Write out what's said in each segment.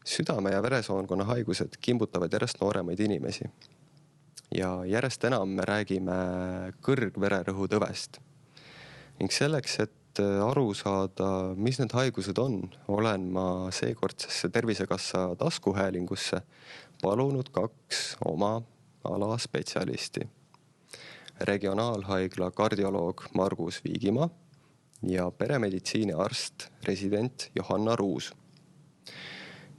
Südame- ja veresoonkonna haigused kimbutavad järjest nooremaid inimesi. Ja järjest enam me räägime kõrgvererõhutõvest. Ning selleks, et aru saada, mis need haigused on, olen ma seekordsesse Tervisekassa taskuhäälingusse palunud 2 oma ala spetsialisti. Regionaalhaigla kardioloog Margus Viigimaa ja peremeditsiini arst, resident Johanna Ruus.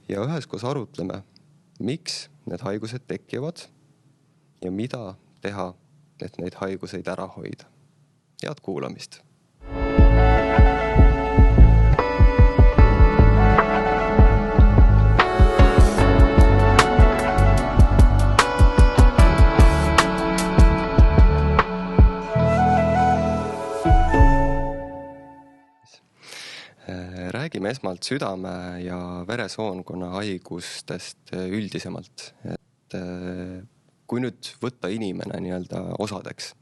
Ja üheskoos arutleme, miks need haigused tekivad ja mida teha, et neid haiguseid ära hoida. Head kuulamist! Räägime esmalt südame- ja veresoonkonna haigustest üldisemalt. Kui nüüd võtta inimene nii-öelda osadeks,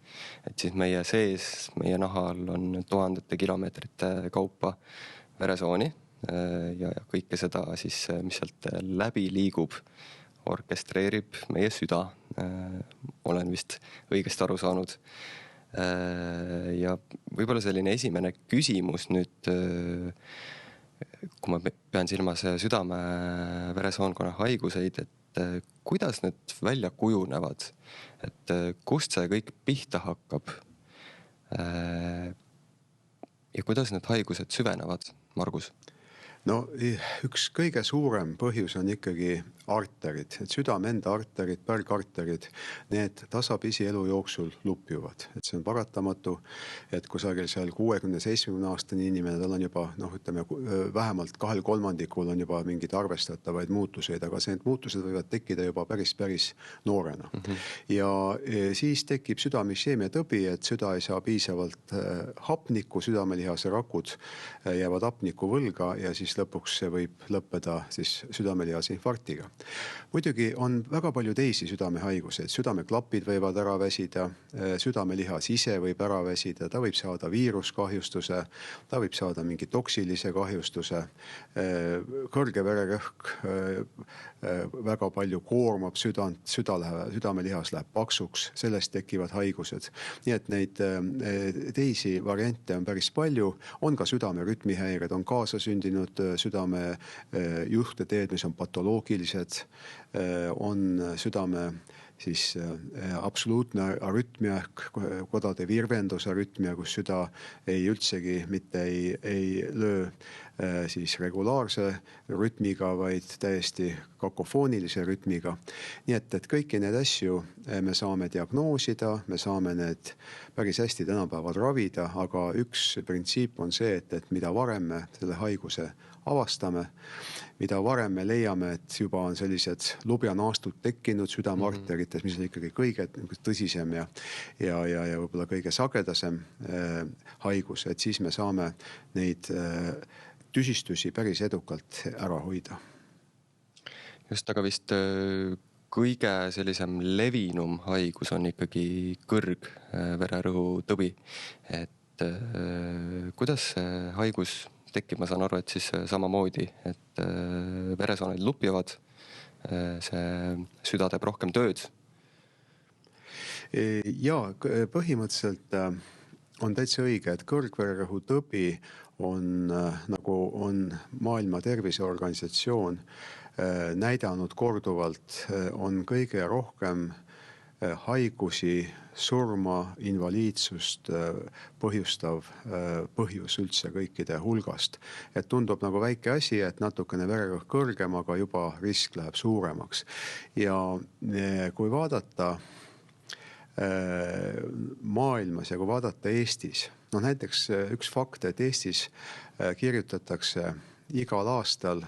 et siis meie sees, meie nahal on tuhandete kilomeetrite kaupa veresooni ja kõike seda siis, mis sealt läbi liigub, orkestreerib meie süda. Olen vist õigesti aru saanud. Ja võib-olla selline esimene küsimus nüüd, kui ma pean silmas südame-veresoonkonna haiguseid, et kuidas need välja kujunevad, et kust see kõik pihta hakkab ja kuidas need haigused süvenevad, Margus? No üks kõige suurem põhjus on ikkagi arterid, et südame enda arterid, pärgarterid, need tasapisi elu jooksul lupjuvad. Et see on paratamatu, et kusagil seal 60-70 aastane inimene, tal on juba, vähemalt 2/3 on juba mingid arvestatavaid muutuseid, aga need muutused võivad tekkida juba päris noorena. Ja siis tekib südame-isheemia tõbi, et süda ei saa piisavalt hapnikku, südamelihase rakud jäävad hapniku võlga ja siis lõpuks see võib lõppeda siis südamelihase infarktiga. Muidugi on väga palju teisi südamehaiguseid, südameklapid võivad ära väsida, südamelihas ise võib ära väsida, ta võib saada viiruskahjustuse, ta võib saada mingi toksilise kahjustuse, kõrge vererõhk väga palju koormab südant, südamelihas läheb paksuks, sellest tekivad haigused. Nii et neid teisi variante on päris palju, on ka südame rütmihäired, on kaasasündinud südame juhteteed, mis on patoloogilised, on südame siis absoluutne arütmia ehk kodade virvendusarütmia, kus süda üldsegi mitte ei löö siis regulaarse rütmiga, vaid täiesti kakofoonilise rütmiga. Nii et kõiki need asju me saame diagnoosida, me saame need päris hästi tänapäeval ravida, aga üks printsiip on see, et mida varem me selle haiguse avastame, mida varem me leiame, et juba on sellised lubjanaastud tekkinud südamearterites, mis on ikkagi kõige tõsisem ja võib-olla kõige sagedasem haigus, et siis me saame neid tüsistusi päris edukalt ära hoida. Just, aga vist kõige sellisem levinum haigus on ikkagi kõrgvererõhutõbi. Et kuidas see haigus tekib, ma saan aru, et siis samamoodi, et veresooned lupjavad, see süda teeb rohkem tööd? Jaa, põhimõtteliselt on täitsa õige, et kõrgvererõhutõbi on, nagu on Maailma Terviseorganisatsioon näidanud korduvalt, on kõige rohkem haigusi, surma, invaliidsust põhjustav põhjus üldse kõikide hulgast. Et tundub nagu väike asi, et natukene vererõhk kõrgem, aga juba risk läheb suuremaks. Ja kui vaadata maailmas ja kui vaadata Eestis, näiteks üks fakt, et Eestis kirjutatakse igal aastal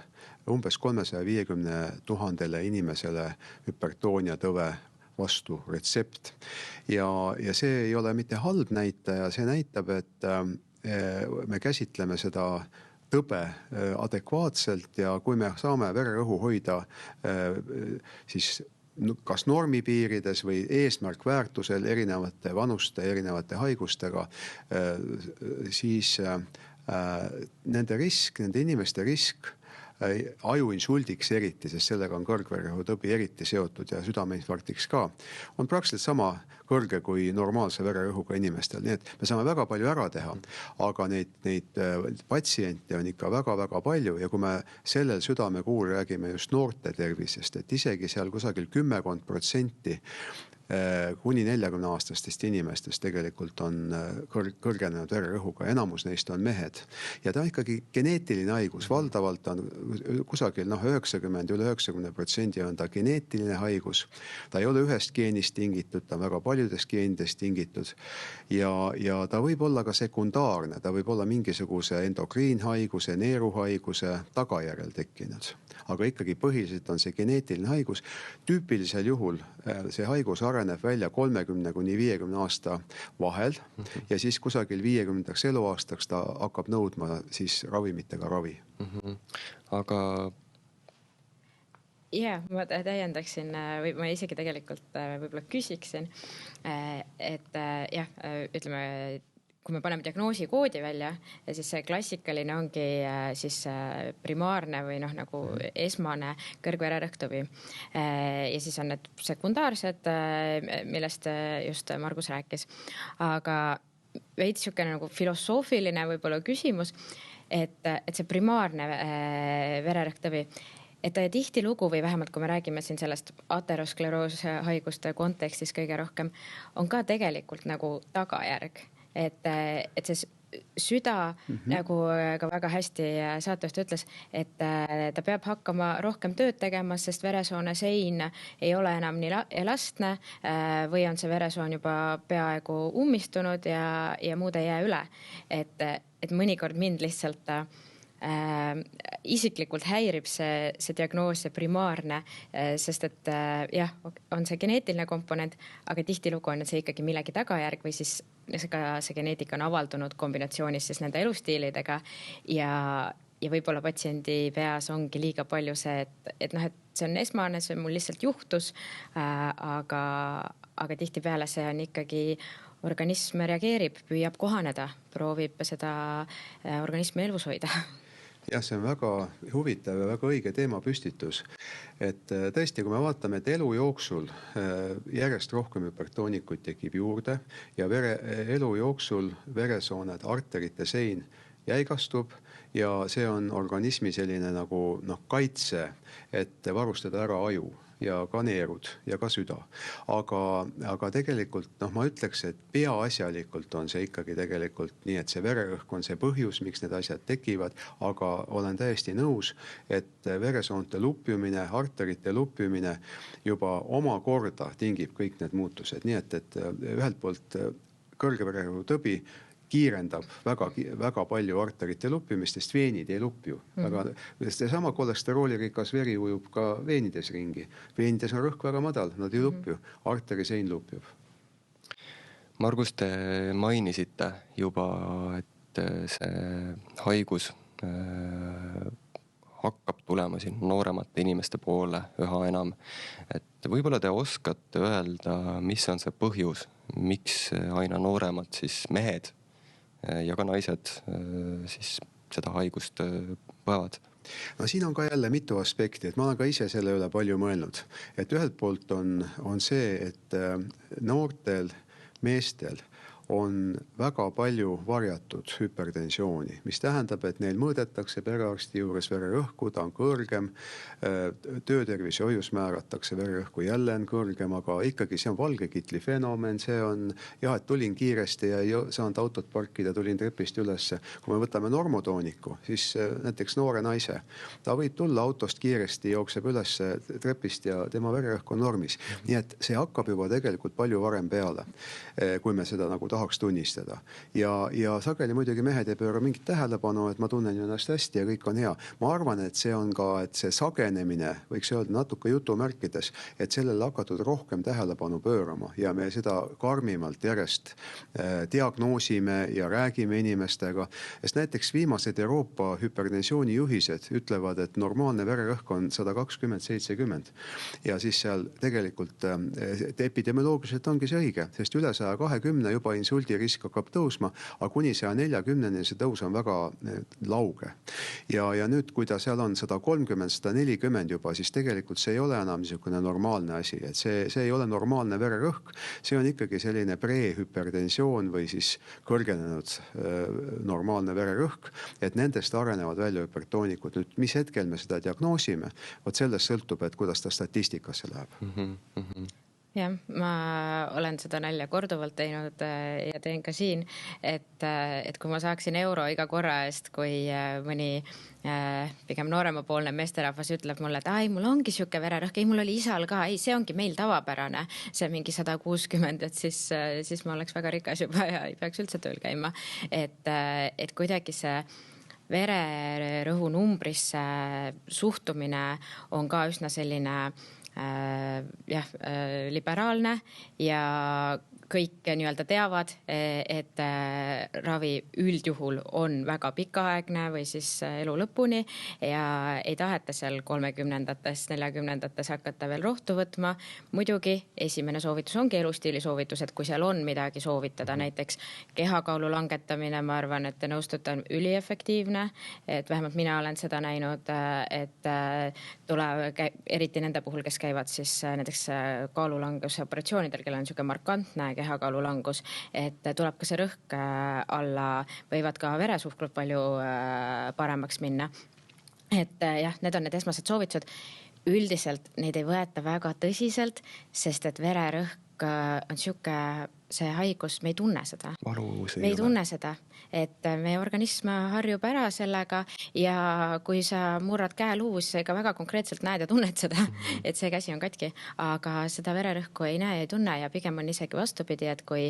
umbes 350 000 inimesele hüpertoonia tõve vastu retsept. Ja see ei ole mitte halb näitaja, see näitab, et me käsitleme seda tõbe adekvaatselt ja kui me saame vererõhu hoida siis kas normipiirides või eesmärkväärtusel erinevate vanuste, erinevate haigustega, siis nende inimeste risk ajuinsuldiks eriti, sest sellega on kõrgvererõhutõbi eriti seotud ja südameinfarktiks ka, on praktiliselt sama kõrge kui normaalse vererõhuga inimestel, nii et me saame väga palju ära teha, aga neid patsiente on ikka väga-väga palju ja kui me sellel südamekuul räägime just noorte tervisest, et isegi seal kusagil 10% kuni 40-aastastest inimestest tegelikult on kõrgenenud vererõhuga, enamus neist on mehed. Ja ta on ikkagi geneetiline haigus, valdavalt on kusagil 90, üle 90% on ta geneetiline haigus. Ta ei ole ühest geenist tingitud, ta on väga paljudest geenidest tingitud ja ta võib olla ka sekundaarne, ta võib olla mingisuguse endokriinhaiguse, neeruhaiguse tagajärjel tekkinud. Aga ikkagi põhiliselt on see geneetiline haigus. Tüüpilisel juhul see haigus areneb välja 30 kuni 50 aasta vahel ja siis kusagil 50 eluaastaks ta hakkab nõudma siis ravimitega ravi. Aga ja ma täiendaksin või ma isegi tegelikult võib-olla küsiksin, et jah, ütleme, kui me paneme diagnoosi koodi välja, siis see klassikaline ongi siis primaarne või nagu esmane kõrgvererõhktõbi. Ja siis on need sekundaarsed, millest just Margus rääkis. Aga veidi niisugune nagu filosoofiline võib-olla küsimus, et see primaarne vererõhktõbi, et tihtilugu või vähemalt kui me räägime siin sellest ateroskleroose haiguste kontekstis kõige rohkem, on ka tegelikult nagu tagajärg. Et see süda, nagu ka väga hästi saatejuht ütles, et ta peab hakkama rohkem tööd tegema, sest veresoone sein ei ole enam nii elastne või on see veresoon juba peaaegu ummistunud ja muud ei jää üle. Et mõnikord mind lihtsalt isiklikult häirib see diagnoos, see primaarne, sest et jah, on see geneetiline komponent, aga tihtilugu on see ikkagi millegi tagajärg või siis see geneetika on avaldunud kombinatsioonis siis nende elustiilidega ja võib-olla patsiendi peas ongi liiga palju see, et see on esmane, see mul lihtsalt juhtus, aga tihtipeale see on ikkagi organism reageerib, püüab kohaneda, proovib seda organismi elus hoida. Jah, see on väga huvitav ja väga õige teema püstitus. Et tõesti, kui me vaatame, et elu jooksul järjest rohkem hüpertoonikuid tekib juurde ja elu jooksul veresooned, arterite sein jäigastub ja see on organismi selline nagu kaitse, et varustada ära aju ja ka neerud ja ka süda. Aga tegelikult ma ütleks, et peaasjalikult on see ikkagi tegelikult nii, et see vererõhk on see põhjus, miks need asjad tekivad, aga olen täiesti nõus, et veresoonte lupjumine, arterite lupjumine juba omakorda tingib kõik need muutused. Nii et ühelt poolt kõrge vererõhutõbi kiirendab väga palju arterite lupjumist, sest veenid ei lupju. Sama kolesteroolirikas veri ujub ka veenides ringi. Veenides on rõhk väga madal, nad ei lupju. Arterisein lupjub. Margus, te mainisite juba, et see haigus hakkab tulema siin nooremate inimeste poole üha enam. Et võib-olla te oskate öelda, mis on see põhjus, miks aina nooremad siis mehed ja ka naised siis seda haigust põevad? No siin on ka jälle mitu aspekti, et ma olen ka ise selle üle palju mõelnud. Et ühelt poolt on see, et noortel meestel on väga palju varjatud hüpertensiooni, mis tähendab, et neil mõõdetakse perearsti juures vererõhku, ta on kõrgem, töötervise hoius määratakse vererõhku jälle on kõrgem, aga ikkagi see on valgekitli fenomen, see on jah, et tulin kiiresti ja ei saanud autot parkida, tulin trepist ülesse. Kui me võtame normotooniku, siis näiteks noore naise, ta võib tulla autost kiiresti, jookseb üles trepist ja tema vererõhk on normis. Nii et see hakkab juba tegelikult palju varem peale, kui me seda nagu tahaks tunnistada. Ja sageli muidugi mehed ei pööra mingit tähelepanu, et ma tunnen ennast hästi ja kõik on hea. Ma arvan, et see on ka, et see sagenemine, võiks öelda natuke jutumärkides, et sellele hakatud rohkem tähelepanu pöörama ja me seda karmimalt järjest diagnoosime ja räägime inimestega. Sest näiteks viimased Euroopa hüpertensiooni juhised ütlevad, et normaalne vererõhk on 120-70 ja siis seal tegelikult epidemioloogiliselt ongi see õige, sest üle 120 juba insuldirisk hakkab tõusma, aga kuni 140-ni see tõus on väga lauge. Ja nüüd, kui ta seal on 130, 140 juba, siis tegelikult see ei ole enam niisugune normaalne asi, et see ei ole normaalne vererõhk, see on ikkagi selline prehüpertensioon või siis kõrgenenud normaalne vererõhk, et nendest arenevad välja hüpertoonikud. Nüüd, mis hetkel me seda diagnoosime, vot sellest sõltub, et kuidas ta statistikasse läheb. Jah, ma olen seda nalja korduvalt teinud ja teen ka siin, et kui ma saaksin euro iga korra eest, kui mõni pigem nooremapoolne meesterahvas ütleb mulle, et ai, mul ongi siuke vererõhk, ei, mul oli isal ka, ei, see ongi meil tavapärane, see mingi 160, et siis ma oleks väga rikas juba ja ei peaks üldse tööl käima. Et kuidagi see vererõhu numbrisse suhtumine on ka üsna selline liberaalne ja kõik nii-öelda teavad, et ravi üldjuhul on väga pikaaegne või siis elu lõpuni ja ei taheta seal 30-ndates, 40-ndates hakata veel rohtu võtma. Muidugi esimene soovitus ongi elustiili soovitus, et kui seal on midagi soovitada, näiteks kehakaalu langetamine, ma arvan, et te nõustute, on üliefektiivne, et vähemalt mina olen seda näinud, et tuleb eriti nende puhul, kes käivad siis näiteks kaalulanguse operatsioonidel, kellel on niisugune markantne kehakaalu langus, et tuleb ka see rõhk alla, võivad ka veresuhkrud palju paremaks minna. Et jah, need on need esmased soovitused. Üldiselt neid ei võeta väga tõsiselt, sest et vererõhk on siuke, see haigus, me ei tunne seda. Me ei tunne seda, et meie organism harjub ära sellega ja kui sa murrad käeluus, ega väga konkreetselt näed ja tunned seda, et see käsi on katki, aga seda vererõhku ei näe ja ei tunne ja pigem on isegi vastupidi, et kui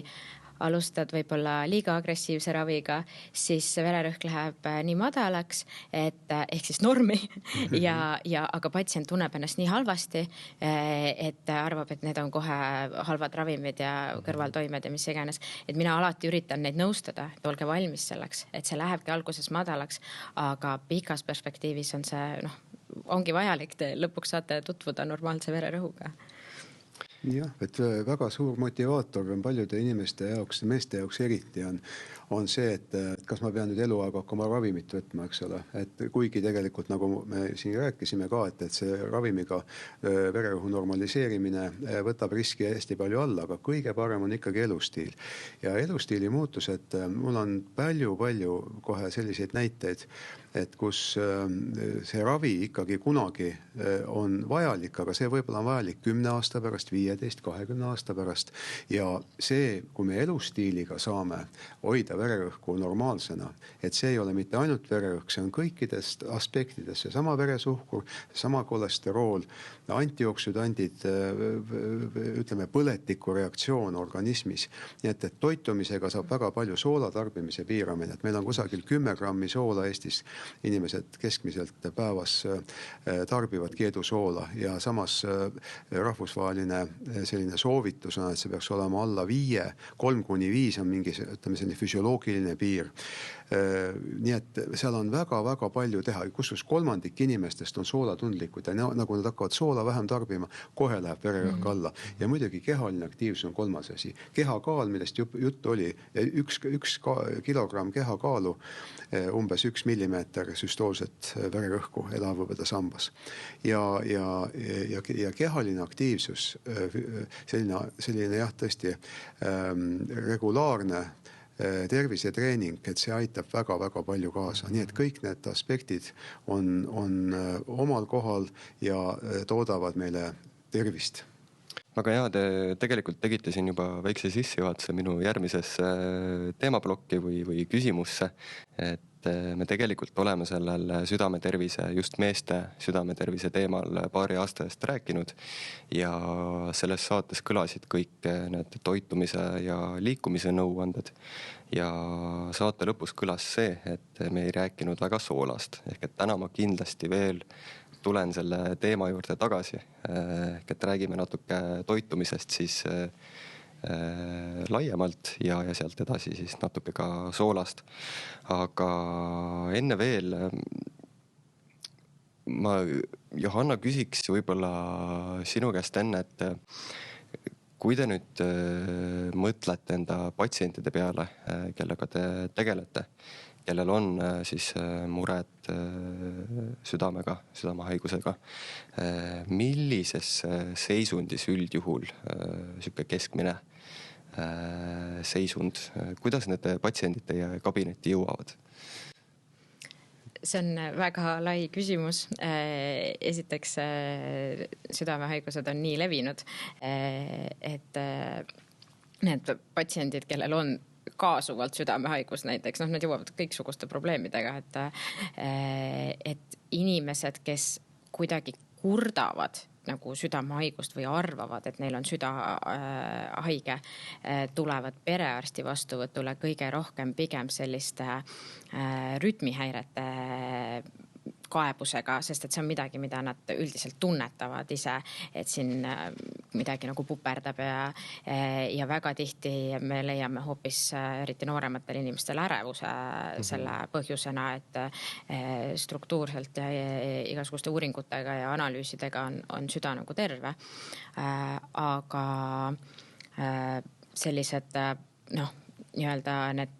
alustad võib-olla liiga agressiivse raviga, siis vererõhk läheb nii madalaks, et ehk siis normi aga patsient tunneb ennast nii halvasti, et arvab, et need on kohe halvad ravimid ja kõrvaltoimed ja mis iganes. Et mina alati üritan neid nõustada, et olge valmis selleks, et see lähebki alguses madalaks, aga pikas perspektiivis on see, ongi vajalik, te lõpuks saate tutvuda normaalse vererõhuga. Jah, et väga suur motivaator on paljude inimeste jaoks, meeste jaoks eriti on see, et kas ma pean nüüd eluaega hakkama ravimit võtma, eks ole. Et kuigi tegelikult, nagu me siin rääkisime ka, et see ravimiga vererõhu normaliseerimine võtab riski hästi palju alla, aga kõige parem on ikkagi elustiil. Ja elustiili muutused, mul on palju kohe selliseid näiteid, et kus see ravi ikkagi kunagi on vajalik, aga see võib-olla on vajalik 10 aasta pärast, 15, 20 aasta pärast. Ja see, kui me elustiiliga saame hoida vererõhku normaalsena, et see ei ole mitte ainult vererõhk, see on kõikidest aspektidest, see sama veresuhkur, sama kolesterool, antioksüdandid, ütleme põletiku reaktsioon organismis. Nii et toitumisega saab väga palju soola tarbimise piiramine, et meil on kusagil 10 grammi soola Eestis. Inimesed keskmiselt päevas tarbivad keedusoola ja samas rahvusvaheline selline soovitus on, et see peaks olema alla 5, 3-5 on mingi, ütleme, selline füsioloogiline piir. Nii et seal on väga palju teha, kusjuures kolmandik inimestest on soolatundlikud ja nagu nad hakkavad soola vähem tarbima, kohe läheb vererõhk alla. Ja muidugi kehaline aktiivsus on kolmas asi. Kehakaal, millest juttu oli, üks kilogramm kehakaalu, umbes 1 millimeeter süstoolset vererõhku elavõbeda sambas. Ja kehaline aktiivsus, selline jah, tõesti regulaarne tervisetreening, et see aitab väga palju kaasa. Nii et kõik need aspektid on omal kohal ja toodavad meile tervist. Aga hea, te tegelikult tegite siin juba väikse sissejuhatuse minu järgmisesse teemaplokki või küsimusse, et me tegelikult oleme sellel südametervise, just meeste südametervise teemal paari aasta eest rääkinud ja selles saates kõlasid kõik need toitumise ja liikumise nõuanded ja saate lõpus kõlas see, et me ei rääkinud väga soolast, ehk et täna ma kindlasti veel tulen selle teema juurde tagasi, et räägime natuke toitumisest siis laiemalt ja sealt edasi siis natuke ka soolast. Aga enne veel ma, Johanna, küsiks võib-olla sinu käest enne, et kui te nüüd mõtlete enda patsientide peale, kellega te tegelete, kellel on siis mured südamega, südamehaigusega, millises seisundis üldjuhul sihuke keskmine seisund, kuidas need patsiendid teie kabinetti jõuavad? See on väga lai küsimus. Esiteks, südamehaigused on nii levinud, et need patsiendid, kellel on kaasuvalt südamehaigus näiteks, nad jõuavad kõiksuguste probleemidega, et inimesed, kes kuidagi kurdavad nagu südamehaigust või arvavad, et neil on süda haige, tulevad perearsti vastuvõtule kõige rohkem pigem selliste rütmihäirete kaebusega, sest et see on midagi, mida nad üldiselt tunnetavad ise, et siin midagi nagu puperdab ja väga tihti me leiame hoopis eriti noorematel inimestel ärevuse selle põhjusena, et struktuurselt ja igasuguste uuringutega ja analüüsidega on süda nagu terve. Aga sellised nii-öelda need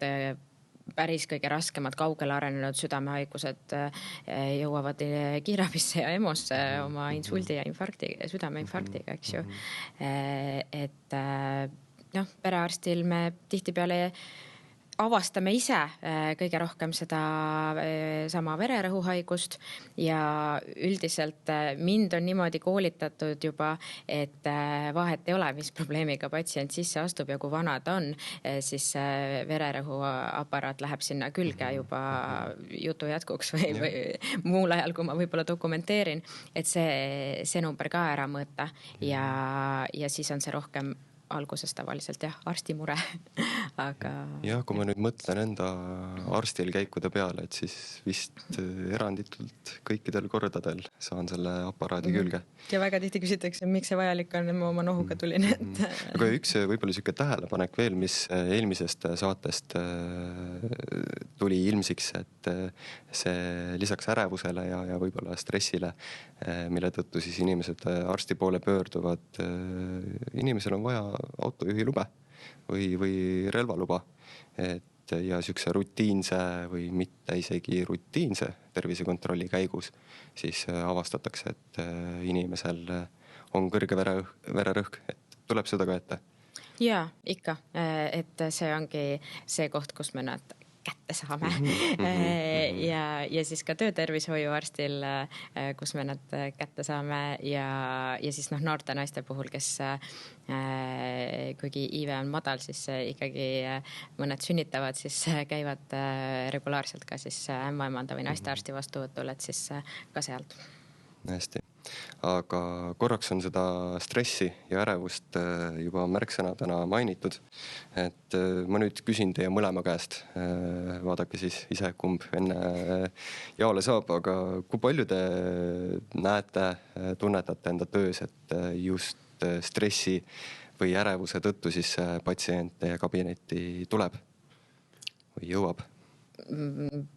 päris kõige raskemad kaugele arenenud südamehaigused jõuavad kiirabisse ja EMO-sse oma insuldi ja südameinfarktiga, eks ju. Et perearstil me tihtipeale avastame ise kõige rohkem seda sama vererõhuhaigust ja üldiselt mind on niimoodi koolitatud juba, et vahet ei ole, mis probleemiga patsient sisse astub ja kui vana ta on, siis vererõhuaparaat läheb sinna külge juba jutu jätkuks või muul ajal, kui ma võib-olla dokumenteerin, et see number ka ära mõõta ja siis on see rohkem alguses tavaliselt arsti mure, aga... Ja, kui ma nüüd mõtlen enda arstil käikude peale, et siis vist eranditult kõikidel kordadel saan selle aparaadi külge. Ja väga tihti küsitakse, miks see vajalik on, ma oma nohuga tulin. Aga üks võib-olla siuke tähelepanek veel, mis eelmisest saatest tuli ilmsiks, et see lisaks ärevusele ja võib-olla stressile, mille tõttu siis inimesed arsti poole pöörduvad, inimesel on vaja autojuhi lube või relvaluba, ja siukse rutiinse või mitte isegi rutiinse tervisekontrolli käigus siis avastatakse, et inimesel on kõrge vererõhk, et tuleb seda ka ette. Jaa, ikka, et see ongi see koht, kus me nad kätte saame ja siis ka töötervishoiuarstil, kus me nad kätte saame ja siis noorte naiste puhul, kes kuigi iive on madal, siis ikkagi mõned sünnitavad, siis käivad regulaarselt ka siis ämmaemanda või naistearsti vastuvõtul, et siis ka sealt. Hästi. Aga korraks on seda stressi ja ärevust juba märksõnadena mainitud, et ma nüüd küsin teie mõlema käest, vaadake siis ise, kumb enne jaole saab, aga kui palju te näete, tunnetate enda töös, et just stressi või ärevuse tõttu siis patsient teie kabinetti tuleb või jõuab?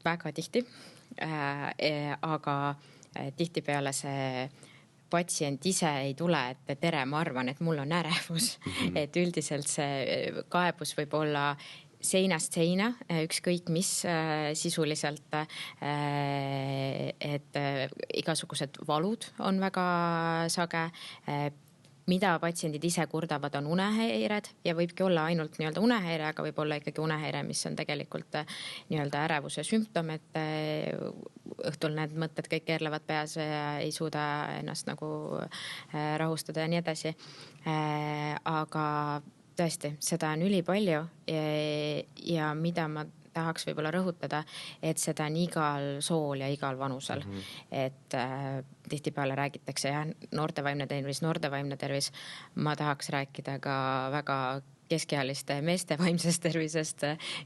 Väga tihti, aga tihtipeale see patsient ise ei tule, et tere, ma arvan, et mul on ärevus, et üldiselt see kaebus võib olla seinast seina, ükskõik mis sisuliselt, et igasugused valud on väga sage, mida patsiendid ise kurdavad, on unehäired ja võibki olla ainult nii-öelda unehäire, aga võib olla ikkagi unehäire, mis on tegelikult nii-öelda ärevuse sümptom, et õhtul need mõtted kõik keerlevad peas ja ei suuda ennast nagu rahustada ja nii edasi. Aga tõesti, seda on ülipalju ja mida ma tahaks võib-olla rõhutada, et seda on igal sool ja igal vanusel. Et tihtipeale räägitakse noorte vaimne tervis. Ma tahaks rääkida ka väga keskealiste meeste vaimsest tervisest,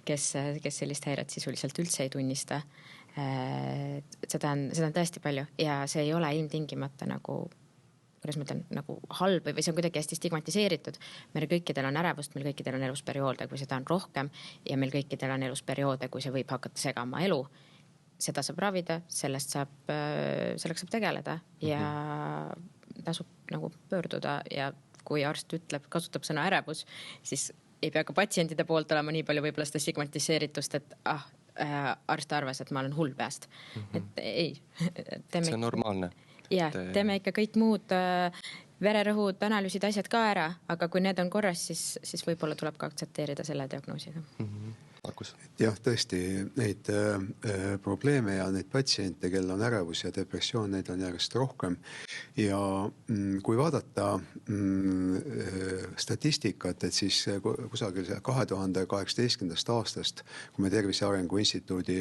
kes sellist häiret sisuliselt üldse ei tunnista. Seda on tõesti palju ja see ei ole ilmtingimata nagu kuidas ma ütlen, nagu halb või see on kuidagi hästi stigmatiseeritud. Meil kõikidel on ärevust, meil kõikidel on elusperioode, kui seda on rohkem ja meil kõikidel on elusperioode, kui see võib hakata segama elu. Seda saab ravida, selleks saab tegeleda ja tasub nagu pöörduda ja kui arst ütleb, kasutab sõna ärevus, siis ei pea ka patsientide poolt olema nii palju võib-olla seda stigmatiseeritust, et arst arvas, et ma olen hull peast. Et ei. See on normaalne. Ja, teeme ikka kõik muud vererõhud, analüüsid, asjad ka ära, aga kui need on korras, siis võib-olla tuleb ka aktsepteerida selle diagnoosiga. Markus. Jah, tõesti neid probleeme ja neid patsiente, kel on ärevus ja depressioon, neid on järjest rohkem. Ja kui vaadata statistikat, et siis kusagil 2018. aastast, kui me Tervise Arengu Instituudi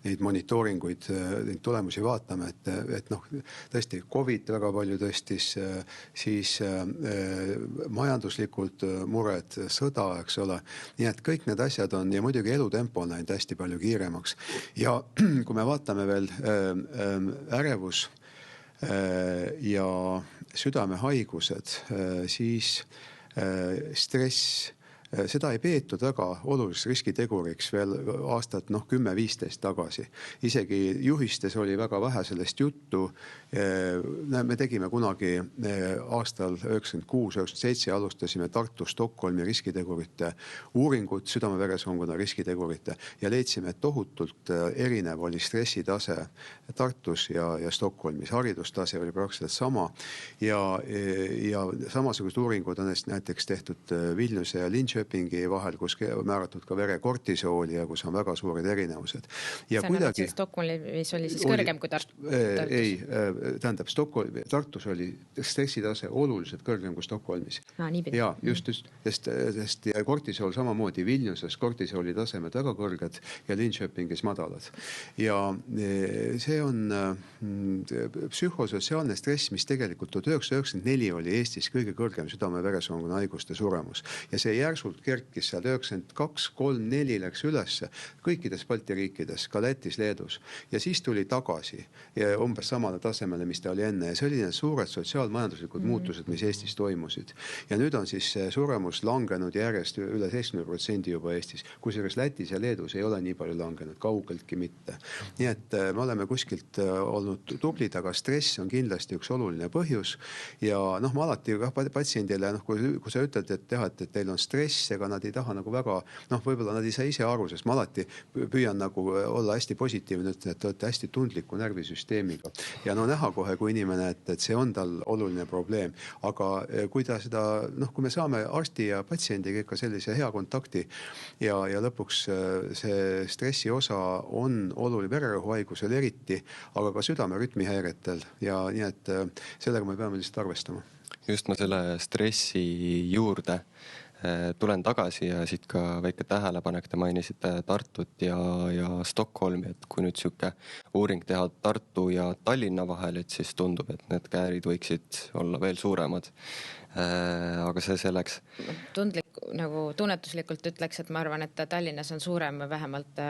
neid monitooringuid, neid tulemusi vaatame, et tõesti COVID väga palju tõstis, siis majanduslikud mured, sõda, eks ole. Nii et kõik need asjad ja muidugi elutempo on läinud hästi palju kiiremaks. Ja kui me vaatame veel ärevus ja südamehaigused, siis stress, seda ei peetud väga oluliseks riskiteguriks veel aastat 10-15 tagasi. Isegi juhistes oli väga vähe sellest juttu. Me tegime kunagi aastal 96-97 alustasime Tartu Stockholmi riskitegurite uuringut, südame-veresoonkonna riskitegurite ja leidsime, et tohutult erinev oli stressitase Tartus ja Stockholmis. Haridustase oli praktiliselt sama ja samasugused uuringud on näiteks tehtud Vilniuse ja Linköpingi vahel, kus määratud ka verekortisooli ja kus on väga suured erinevused. Ja see kuidagi... Stockholmis oli siis kõrgem kui Tartus? Ei, tähendab, Tartus oli stressitase oluliselt kõrgem kui Stockholmis. Ja just, sest kortisool samamoodi Vilniuses kortisooli tasemed väga kõrged ja Linköpingis madalad. Ja see on psühhosotsiaalne stress, mis tegelikult 1994 oli Eestis kõige kõrgem südame-veresoonkonna haiguste suremus. Ja see järsult kerkis seal 92, 3, 4 läks ülesse kõikides Balti riikides, ka Lätis, Leedus. Ja siis tuli tagasi ja umbes samale tasemele, mis ta oli enne. Ja see oli need suured sotsiaalmajanduslikud muutused, mis Eestis toimusid. Ja nüüd on siis suremus langenud järjest üle 70% juba Eestis. Kusjuures Lätis ja Leedus ei ole nii palju langenud, kaugeltki mitte. Nii et me oleme kuskilt olnud tublid, aga stress on kindlasti üks oluline põhjus. Ja ma alati patsiendile, kui sa ütled, et teil on stress, ega nad ei taha nagu väga, võib-olla nad ei saa ise aru, sest ma alati püüan nagu olla hästi positiivne, et te olete hästi tundliku närvisüsteemiga. Ja näha kohe, kui inimene, et see on tal oluline probleem. Aga kui ta seda, kui me saame arsti ja patsiendiga ikka sellise hea kontakti ja lõpuks see stressi osa on oluline vererõhuhaigusel eriti, aga ka südamerütmihäiretel ja nii, et sellega me peame lihtsalt arvestama. Just ma selle stressi juurde tulen tagasi ja siit ka väike tähelepanek, te mainisite Tartut ja Stockholmi, et kui nüüd siuke uuring teha Tartu ja Tallinna vahel, et siis tundub, et need käärid võiksid olla veel suuremad. Aga see selleks. Tunnetuslikult ütleks, et ma arvan, et Tallinnas on suurem vähemalt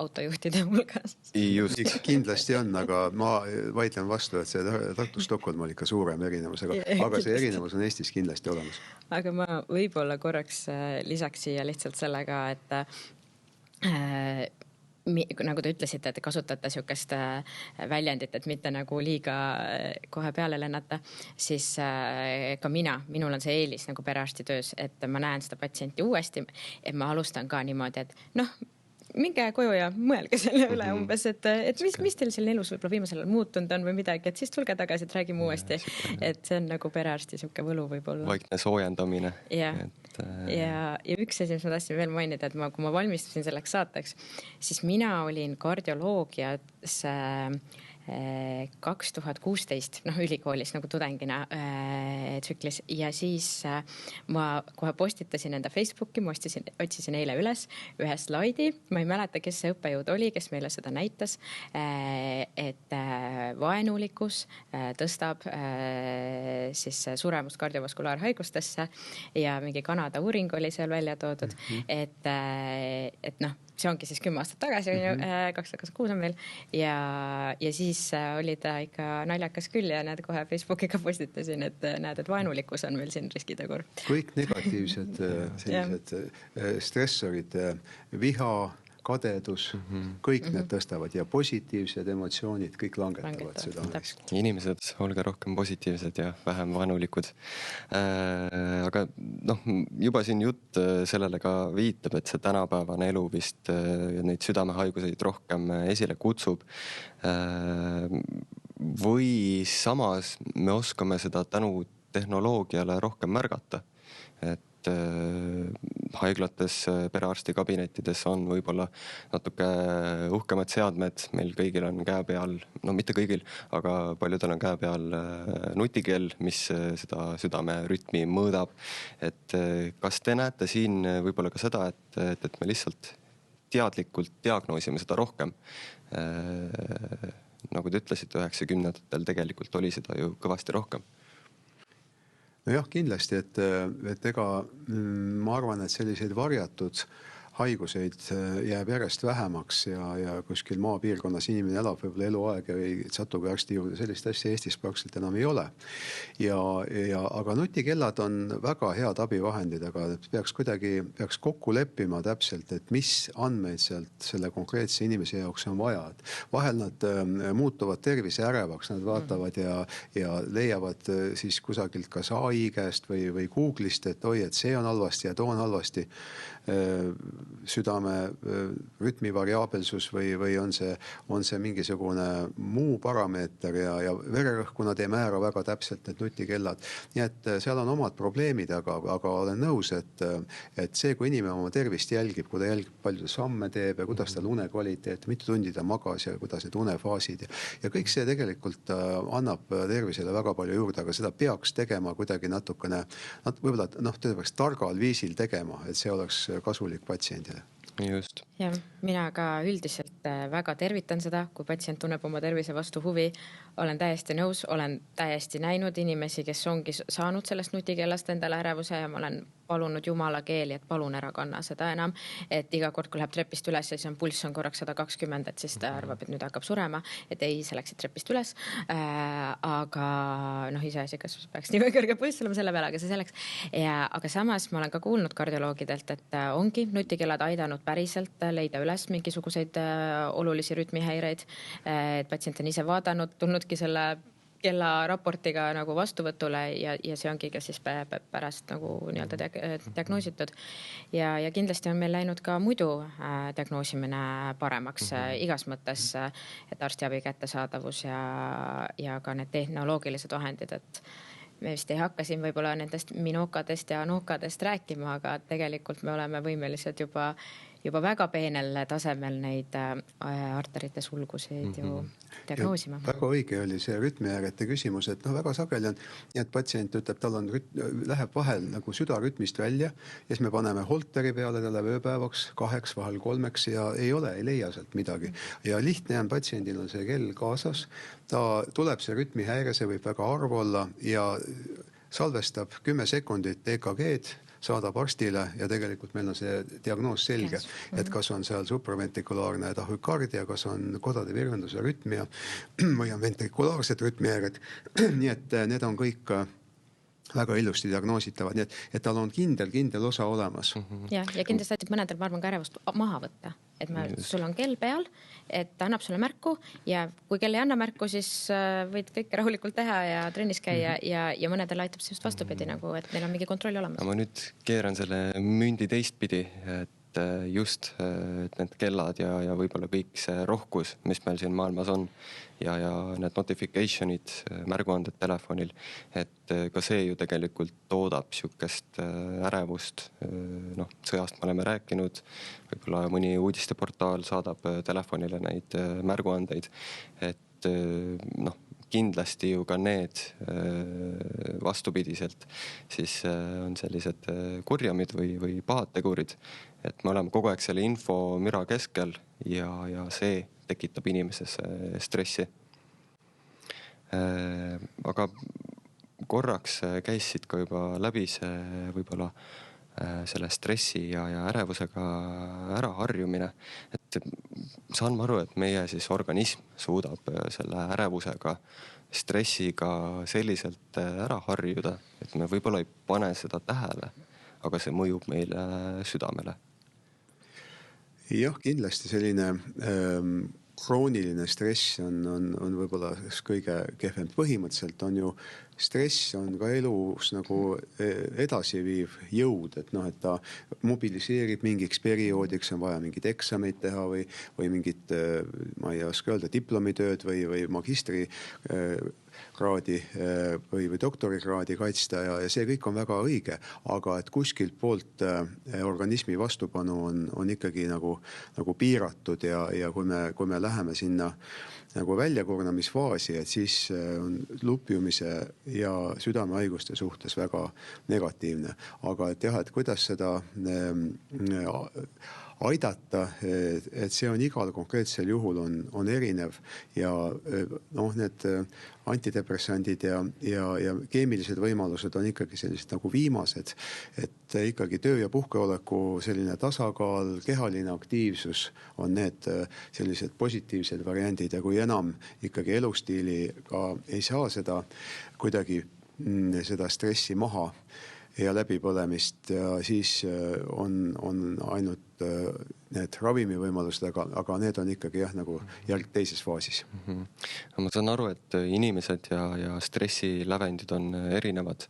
autojuhtide hulgas. Just. Kindlasti on, aga ma vaidlen vastu, et see Tartu-Stockholm oli ikka suurem erinevus, aga see erinevus on Eestis kindlasti olemas. Aga ma võib-olla korraks lisaks siia lihtsalt sellega, et nagu te ütlesite, et kasutate sihukest väljendit, et mitte nagu liiga kohe peale lennata, siis ka minul on see eelis nagu perearsti töös, et ma näen seda patsienti uuesti, et ma alustan ka niimoodi, et minge koju ja mõelge selle üle umbes, et mis teil selle elus võib-olla viimasel muutunud on või midagi, et siis tulge tagasi, et räägime uuesti. Et see on nagu perearsti sihuke võlu võib-olla. Vaikne soojendamine. Ja üks asi, mis ma tahtsin veel mainida, et kui ma valmistusin selleks saateks, siis mina olin kardioloogias 2016 ülikoolis nagu tudengina tsüklis ja siis ma kohe postitasin enda Facebooki, ma otsisin eile üles ühe slaidi, ma ei mäleta, kes see õppejõud oli, kes meile seda näitas, et vaenulikkus tõstab siis suremust kardiovaskulaarhaigustesse ja mingi Kanada uuring oli seal välja toodud, et see ongi siis 10 aastat tagasi, 2006 on meil ja siis oli ta ikka naljakas küll ja näed kohe Facebookiga postitasin, et näed, et vaenulikkus on meil siin riskitegur. Kõik negatiivsed sellised stressorid, viha, kadedus, kõik need tõstavad ja positiivsed emotsioonid kõik langetavad südameriski. Inimesed, olge rohkem positiivsed ja vähem vaenulikud. Aga noh, juba siin jutt sellele ka viitab, et see tänapäevane elu vist neid südamehaiguseid rohkem esile kutsub. Või samas me oskame seda tänu tehnoloogiale rohkem märgata, et haiglates, perearsti kabinettides on võib-olla natuke uhkemad seadmed, meil kõigil on käe peal, no mitte kõigil, aga paljudel on käe peal nutikell, mis seda südamerütmi mõõdab. Et kas te näete siin võib-olla ka seda, et me lihtsalt teadlikult diagnoosime seda rohkem? Nagu te ütlesite, 90-ndatel tegelikult oli seda ju kõvasti rohkem. Nojah, kindlasti, et ega ma arvan, et selliseid varjatud haiguseid jääb järjest vähemaks ja kuskil maapiirkonnas inimene elab võib-olla eluaeg ja ei satugi arsti juurde. Sellist asja Eestis praktiliselt enam ei ole. Aga nutikellad on väga head abivahendid, aga peaks kokku leppima täpselt, et mis andmeid sealt selle konkreetse inimese jaoks on vaja. Vahel nad muutuvad tervise ärevaks, nad vaatavad ja leiavad siis kusagilt kas AI käest või Google'ist, et oi, et see on halvasti ja too on halvasti. Südame rütmi variaabelsus või on see mingisugune muu parameeter ja vererõhku nad ei määra väga täpselt, need nutikellad. Nii et seal on omad probleemid, aga olen nõus, et see, kui inimene oma tervist jälgib, kui ta jälgib, palju ta samme teeb ja kuidas tal unekvaliteet, mitu tundi ta magas ja kuidas need unefaasid ja kõik see tegelikult annab tervisele väga palju juurde, aga seda peaks tegema kuidagi natukene, võib-olla teda peaks targal viisil tegema, et see oleks kasulik patsiendile. Just. Ja mina ka üldiselt väga tervitan seda, kui patsient tunneb oma tervise vastu huvi. Olen täiesti nõus, olen täiesti näinud inimesi, kes ongi saanud sellest nutikellast endale ärevuse ja ma olen palunud jumala keeli, et palun ära kanna seda enam, et iga kord, kui läheb trepist üles ja siis on pulss on korraks 120, et siis ta arvab, et nüüd hakkab surema, et ei, see läksid trepist üles. Aga iseasi, kas peaks nii kõrge pulss olema selle peale, aga see selleks. Aga samas ma olen ka kuulnud kardioloogidelt, et ongi nutikellad aidanud päriselt leida üles mingisuguseid olulisi rütmihäireid, et patsient on ise vaadanud, tulnudki selle kella raportiga nagu vastuvõtule ja see ongi ka siis pärast nagu nii-öelda diagnoositud. Ja kindlasti on meil läinud ka muidu diagnoosimine paremaks igas mõttes, et arstiabi kättesaadavus ja ka need tehnoloogilised vahendid, et me vist ei hakka siin võib-olla nendest minokadest ja nookadest rääkima, aga tegelikult me oleme võimelised juba väga peenel tasemel neid arterite sulguseid ju diagnoosima. Väga õige oli see rütmihäirete küsimus, et väga sageli on, et patsient ütleb, tal läheb vahel nagu südarütmist välja ja siis me paneme holteri peale talle ööpäevaks 2, vahel 3 ja ei leia sealt midagi. Ja lihtne on patsiendil on see kell kaasas, ta tuleb see rütmihäire, see võib väga harv olla ja salvestab 10 sekundit EKG-d, saadab arstile ja tegelikult meil on see diagnoos selge, et kas on seal supraventrikulaarne tahükardia, kas on kodade virvenduse rütmia või on ventrikulaarsed rütmihäired. Nii et need on kõik väga ilusti diagnoositavad, nii et tal on kindel osa olemas. Ja kindlasti aitab mõnedel, ma arvan, ka ärevust maha võtta. Et sul on kell peal, et ta annab sulle märku ja kui kell ei anna märku, siis võid kõike rahulikult teha ja trennis käia ja mõnedel aitab see just vastupidi, nagu, et neil on mingi kontroll olemas. Ma nüüd keeran selle mündi teistpidi, et just et need kellad ja võib-olla kõik see rohkus, mis meil siin maailmas on ja need notification'id, märguanded telefonil, et ka see ju tegelikult toodab sihukest ärevust. Sõjast me oleme rääkinud, võib-olla mõni uudisteportaal saadab telefonile neid märguandeid, et kindlasti ju ka need vastupidiselt siis on sellised kurjamid või pahad tegurid, et me oleme kogu aeg selle infomüra keskel ja see tekitab inimeses stressi. Aga korraks käis siit ka juba läbi see võib-olla selle stressi ja ärevusega ära harjumine, et saan ma aru, et meie siis organism suudab selle ärevusega, stressiga selliselt ära harjuda, et me võib-olla ei pane seda tähele, aga see mõjub meile südamele. jah, kindlasti selline krooniline stress on võib-olla kõige kehvem. Põhimõtteliselt on ju stress on ka elus nagu edasiviiv jõud, et noh, et ta mobiliseerib mingiks perioodiks, on vaja mingid eksameid teha või mingit, ma ei oska öelda, diplomitööd või magistri kraadi või doktorikraadi kaitsta ja see kõik on väga õige, aga et kuskilt poolt organismi vastupanu on ikkagi nagu piiratud ja kui me läheme sinna nagu väljakurnamisfaasi, et siis on lupiumise ja südamehaiguste suhtes väga negatiivne. Aga et jah, et kuidas seda aidata, et see on igal konkreetsel juhul on erinev ja noh, need antidepressandid ja keemilised võimalused on ikkagi sellised nagu viimased, et ikkagi töö- ja puhkeoleku selline tasakaal, kehaline aktiivsus on need sellised positiivsed variandid ja kui enam ikkagi elustiiliga ei saa seda kuidagi seda stressi maha ja läbipõlemist ja siis on ainult need ravimivõimalused, aga need on ikkagi jah, nagu järg teises faasis. Ma saan aru, et inimesed ja stressilävendid on erinevad.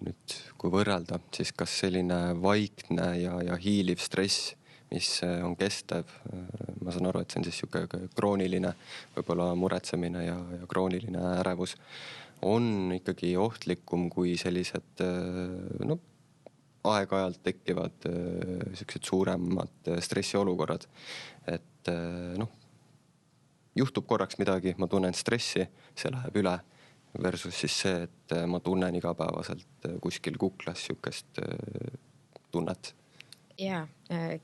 Nüüd, kui võrrelda, siis kas selline vaikne ja hiiliv stress, mis on kestev, ma saan aru, et see on siis siuke krooniline võib-olla muretsemine ja krooniline ärevus, on ikkagi ohtlikum kui sellised aeg-ajalt tekkivad sellised suuremad stressiolukorrad. Et juhtub korraks midagi, ma tunnen stressi, see läheb üle versus siis see, et ma tunnen igapäevaselt kuskil kuklas siukest tunnet. Jaa,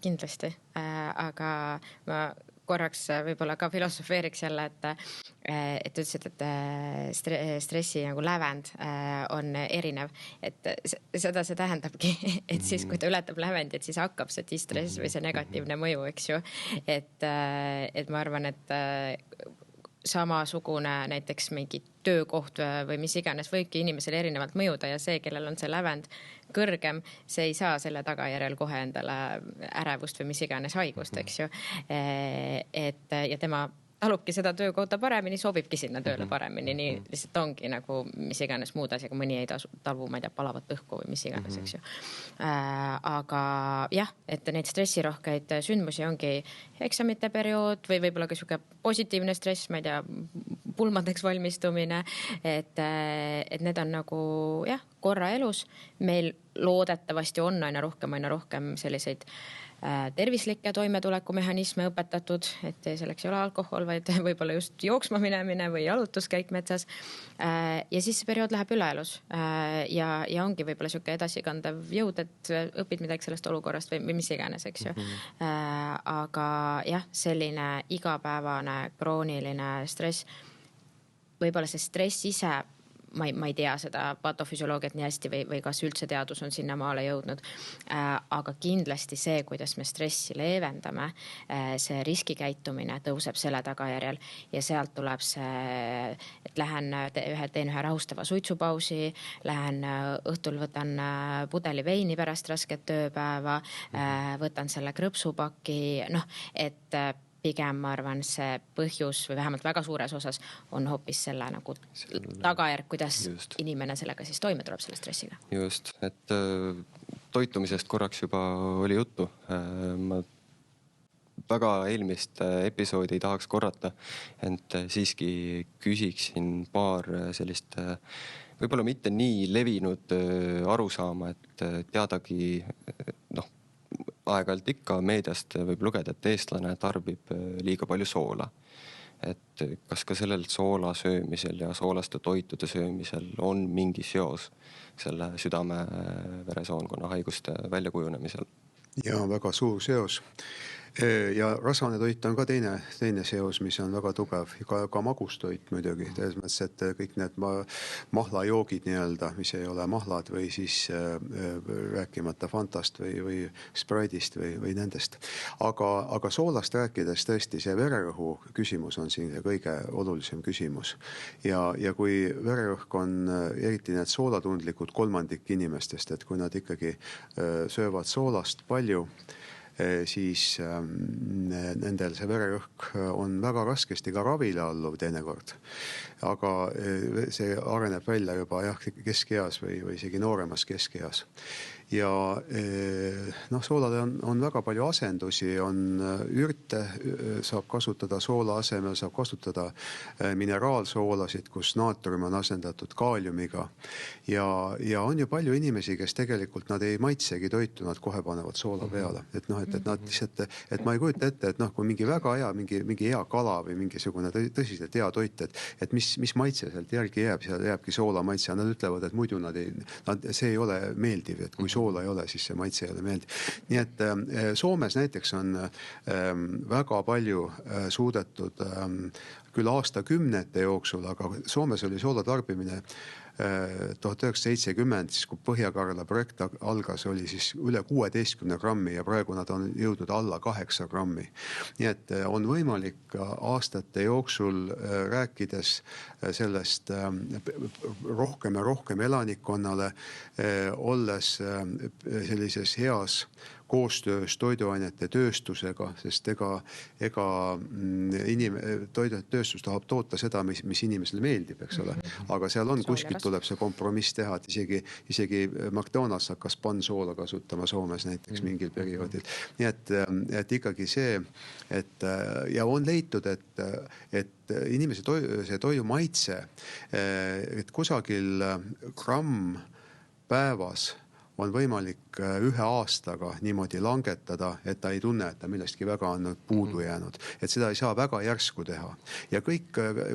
kindlasti, aga ma korraks võib-olla ka filosofeeriks jälle, et ütlesid, et stressi nagu lävend on erinev, et seda see tähendabki, et siis kui ta ületab lävendit, siis hakkab see distress või see negatiivne mõju, eks ju, et ma arvan, et samasugune näiteks mingi töökoht või mis iganes võibki inimesele erinevalt mõjuda ja see, kellel on see lävend kõrgem, see ei saa selle tagajärjel kohe endale ärevust või mis iganes haigust, eks ju. Ja tema talubki seda töökohta paremini, soovibki sinna tööle paremini, nii lihtsalt ongi nagu mis iganes muud asjaga, mõni ei talvu, ma ei tea, palavat õhku või mis iganes, eks ju. Aga jah, et neid stressirohkeid sündmusi ongi eksamite periood või võib-olla ka siuke positiivne stress, ma ei tea, pulmadeks valmistumine, et need on nagu jah, korra elus. Meil loodetavasti on aina rohkem selliseid tervislikke toimetulekumehhanisme õpetatud, et selleks ei ole alkohol, vaid võib-olla just jooksma minemine või jalutuskäik metsas. Ja siis see periood läheb üle elus ja ongi võib-olla siuke edasikandev jõud, et õpid midagi sellest olukorrast või mis iganes, eks ju. Aga jah, selline igapäevane krooniline stress, võib-olla see stress ise, ma ei tea seda patofüsioloogiat nii hästi või kas üldse teadus on sinna maale jõudnud. Aga kindlasti see, kuidas me stressi leevendame, see riskikäitumine tõuseb selle tagajärjel ja sealt tuleb see, et teen ühe rahustava suitsupausi, lähen õhtul võtan pudeli veini pärast rasket tööpäeva, võtan selle krõpsupaki, et pigem ma arvan, see põhjus või vähemalt väga suures osas on hoopis selle nagu tagajärg, kuidas inimene sellega siis toime tuleb selle stressiga. Just, et toitumisest korraks juba oli juttu. Ma väga eelmist episoodi ei tahaks korrata, ent siiski küsiksin paar sellist võib-olla mitte nii levinud arusaama, et teadagi aeg-ajalt ikka meediast võib lugeda, et eestlane tarbib liiga palju soola. Et kas ka sellel soola söömisel ja soolaste toitude söömisel on mingi seos selle südame-veresoonkonna haiguste väljakujunemisel? Ja väga suur seos. Ja rasvane toit on ka teine seos, mis on väga tugev, ka magustoit muidugi, selles mõttes, et kõik need mahlajoogid nii-öelda, mis ei ole mahlad või siis rääkimata Fantast või Sprite'ist või nendest. Aga soolast rääkides tõesti see vererõhu küsimus on siin kõige olulisem küsimus. Ja kui vererõhk on eriti need soolatundlikud kolmandik inimestest, et kui nad ikkagi söövad soolast palju, siis nendel see vererõhk on väga raskesti ka ravile alluv teinekord. Aga see areneb välja juba keskeas või isegi nooremas keskeas. Ja sooladel on väga palju asendusi, on ürte, saab kasutada soola asemel, saab kasutada mineraalsoolasid, kus naatrium on asendatud kaaliumiga. Ja on ju palju inimesi, kes tegelikult nad ei maitsegi toitu, nad kohe panevad soola peale. Et nad lihtsalt, et ma ei kujuta ette, et kui mingi väga hea, mingi hea kala või mingisugune tõsiselt hea toit, et mis maitse sealt järgi jääb, seal jääbki soola maitse. Nad ütlevad, et muidu see ei ole meeldiv, et kui soola ei ole, siis see maitse ei ole meeldiv. Nii et Soomes näiteks on väga palju suudetud küll aastakümnete jooksul, aga Soomes oli soola tarbimine 1970, siis kui Põhja-Karjala projekt algas, oli siis üle 16 grammi ja praegu nad on jõudnud alla 8 grammi. Nii et on võimalik aastate jooksul rääkides sellest rohkem ja rohkem elanikkonnale, olles sellises heas koostöös toiduainete tööstusega, sest ega toiduainetööstus tahab toota seda, mis inimesele meeldib, eks ole. Aga seal on kuskilt tuleb see kompromiss teha, et isegi McDonald's hakkas pannsoola kasutama Soomes näiteks mingil perioodil. Nii et ikkagi see, ja on leitud, et inimese see toidu maitse, et kusagil gramm päevas on võimalik ühe aastaga niimoodi langetada, et ta ei tunne, et ta millestki väga on puudu jäänud. Et seda ei saa väga järsku teha. Ja kõik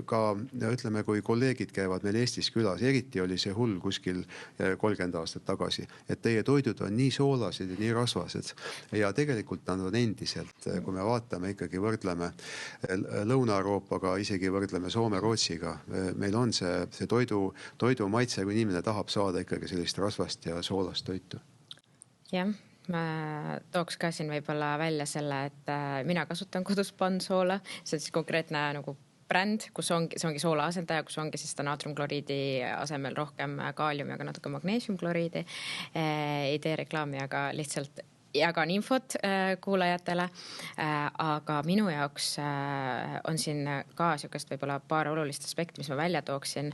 ka, ütleme, kui kolleegid käivad meil Eestis külas, eriti oli see hull kuskil 30 aastat tagasi, et teie toidud on nii soolased ja nii rasvased. Ja tegelikult nad on endiselt, kui me vaatame, ikkagi võrdleme Lõuna-Euroopaga, isegi võrdleme Soome-Rootsiga. Meil on see toidu maitse, kui inimene tahab saada ikkagi sellist rasvast ja soolast toitu. Jah, ma tooks ka siin võib-olla välja selle, et mina kasutan kodus pannsoola, see on siis konkreetne nagu bränd, kus see ongi soola asendaja, kus ongi siis ta naatriumkloriidi asemel rohkem kaaliumi, aga natuke magneesiumkloriidi. Ei tee reklaami, aga lihtsalt jagan infot kuulajatele, aga minu jaoks on siin ka niisugust võib-olla paar olulist aspekti, mis ma välja tooksin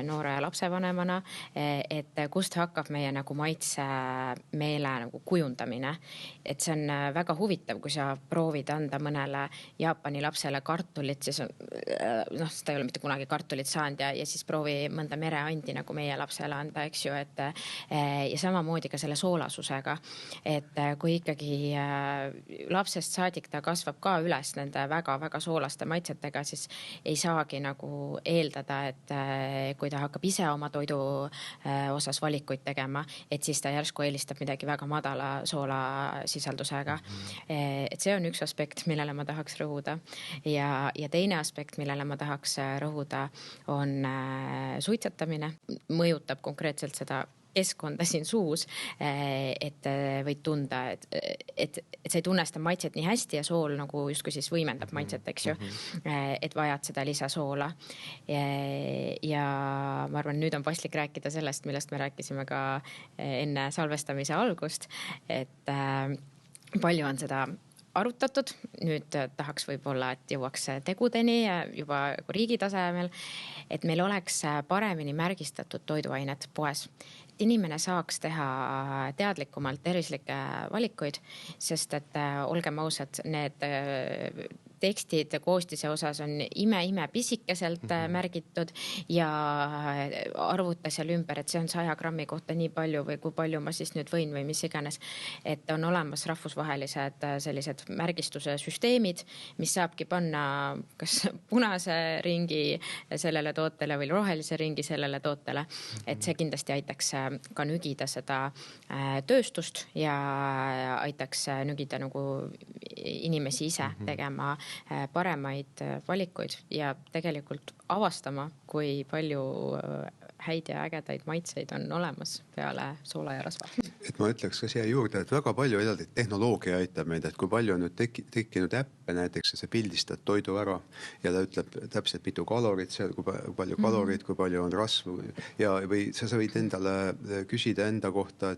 noore lapsevanemana, et kust hakkab meie nagu maitsemeele nagu kujundamine. Et see on väga huvitav, kui sa proovid anda mõnele Jaapani lapsele kartulit, siis seda ei ole mitte kunagi kartulit saanud ja siis proovi mõnda mereandi nagu meie lapsele anda, eks ju, ja samamoodi ka selle soolasusega, et kui ikkagi lapsest saadik ta kasvab ka üles nende väga-väga soolaste maitsetega, siis ei saagi nagu eeldada, et kui ta hakkab ise oma toidu osas valikuid tegema, et siis ta järsku eelistab midagi väga madala soolasisaldusega. Et see on üks aspekt, millele ma tahaks rõhuda. Ja teine aspekt, millele ma tahaks rõhuda, on suitsetamine. Mõjutab konkreetselt seda keskkonda siin suus, et võid tunda, et sa ei tunne seda maitset nii hästi ja sool nagu justkui siis võimendab maitset, eks ju, et vajad seda lisasoola. Ja ma arvan, nüüd on paslik rääkida sellest, millest me rääkisime ka enne salvestamise algust, et palju on seda arutatud. Nüüd tahaks võib-olla, et jõuaks tegudeni juba riigi tasemel, et meil oleks paremini märgistatud toiduained poes. Inimene saaks teha teadlikumalt tervislikke valikuid, sest et olgem ausad, need tekstid koostise osas on ime pisikeselt märgitud ja arvuta seal ümber, et see on 100 grammi kohta nii palju või kui palju ma siis nüüd võin või mis iganes. Et on olemas rahvusvahelised sellised märgistuse süsteemid, mis saabki panna kas punase ringi sellele tootele või rohelise ringi sellele tootele. Et see kindlasti aitaks ka nügida seda tööstust ja aitaks nügida nagu inimesi ise tegema paremaid valikuid ja tegelikult avastama, kui palju häid ja ägedaid maitseid on olemas peale soola ja rasva. Et ma ütleks ka siia juurde, et väga palju tehnoloogia aitab meid, et kui palju on nüüd tekkinud äppe, näiteks sa pildistad toidu ära ja ta ütleb täpselt mitu kalorit seal, kui palju kalorit, kui palju on rasvu ja või sa võid endale küsida enda kohta,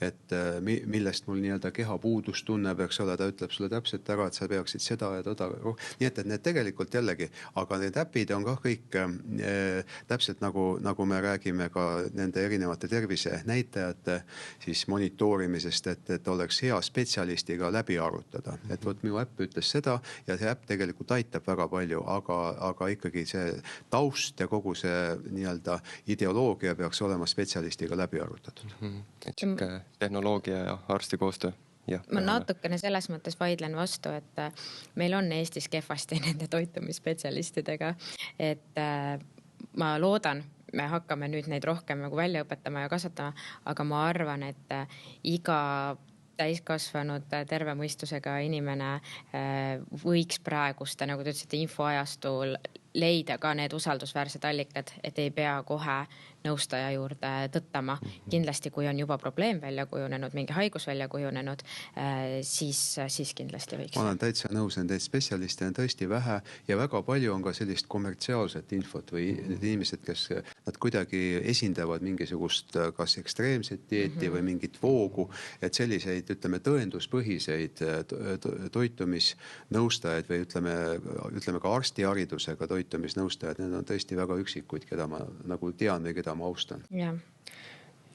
et millest mul nii-öelda keha puudust tunneb, eks ole, ta ütleb sulle täpselt ära, et sa peaksid seda ja toda. Nii et need tegelikult jällegi, aga need äpid on ka kõik täpselt nagu me räägime ka nende erinevate tervisenäitajate siis monitoorimisest, et oleks hea spetsialistiga läbi arutada. Et vot minu äpp ütles seda ja see äpp tegelikult aitab väga palju, aga ikkagi see taust ja kogu see nii-öelda ideoloogia peaks olema spetsialistiga läbi arutatud. Et siuke tehnoloogia ja arsti koostöö. Ma natukene selles mõttes vaidlen vastu, et meil on Eestis kehvasti nende toitumisspetsialistidega, et ma loodan, me hakkame nüüd neid rohkem nagu välja õpetama ja kasvatama, aga ma arvan, et iga täiskasvanud terve mõistusega inimene võiks praeguste, nagu te ütlesite, infoajastul leida ka need usaldusväärsed allikad, et ei pea kohe nõustaja juurde tõttama. Kindlasti, kui on juba probleem välja kujunenud, mingi haigus välja kujunenud, siis kindlasti võiks. Ma olen täitsa nõus, neid spetsialiste on tõesti vähe ja väga palju on ka sellist kommertsiaalset infot või need inimesed, kes nad kuidagi esindavad mingisugust kas ekstreemset dieeti või mingit voogu, et selliseid, ütleme, tõenduspõhiseid toitumisnõustajaid või ütleme ka arstiharidusega toitumisnõustajad, need on tõesti väga üksikuid, keda ma nagu tean või keda ma austan.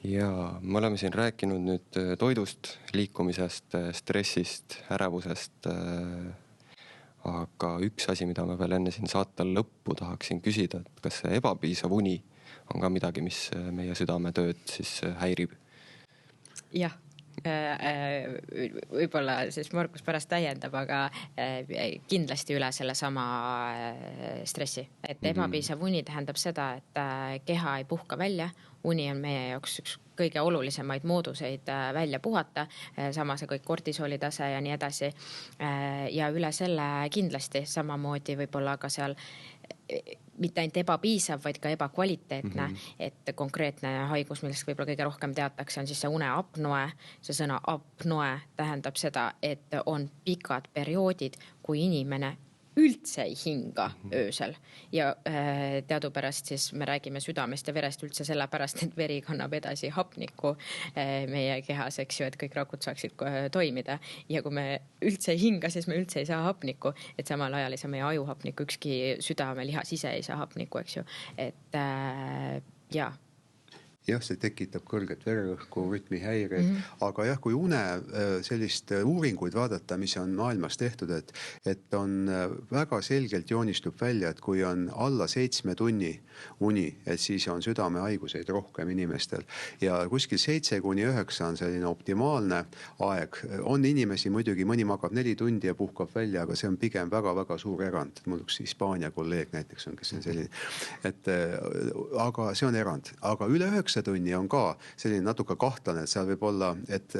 Ja me oleme siin rääkinud nüüd toidust, liikumisest, stressist, ärevusest. Aga üks asi, mida ma veel enne siin saate lõppu tahaksin küsida, et kas see ebapiisav uni on ka midagi, mis meie südametööd siis häirib? Jah. Võib-olla siis Markus pärast täiendab, aga kindlasti üle selle sama stressi. Et ebapiisav uni tähendab seda, et keha ei puhka välja. Uni on meie jaoks üks kõige olulisemaid mooduseid välja puhata, sama see kõik kortisooli tase ja nii edasi. Ja üle selle kindlasti samamoodi võib-olla ka seal mitte ainult ebapiisav, vaid ka ebakvaliteetne, et konkreetne haigus, millest võib-olla kõige rohkem teatakse, on siis see uneapnoe. See sõna apnoe tähendab seda, et on pikad perioodid, kui inimene üldse ei hinga öösel. Ja teadupärast siis me räägime südamest ja verest üldse sellepärast, et veri kannab edasi hapnikku meie kehas, eks ju, et kõik rakud saaksid toimida. Ja kui me üldse ei hinga, siis me üldse ei saa hapnikku, et samal ajal ei saa meie aju hapnikku, ükski südamelihas ise ei saa hapnikku, eks ju. Et jaa. Jah, see tekitab kõrget vererõhku, rütmihäireid, aga jah, kui une sellist uuringuid vaadata, mis on maailmas tehtud, et on väga selgelt joonistub välja, et kui on alla 7 tunni uni, et siis on südamehaiguseid rohkem inimestel ja kuskil 7-9 on selline optimaalne aeg. On inimesi muidugi, mõni magab 4 tundi ja puhkab välja, aga see on pigem väga-väga suur erand. Mul üks Hispaania kolleeg näiteks on, kes on selline, aga see on erand, aga üle 9 tunni on ka selline natuke kahtlane, et seal võib olla, et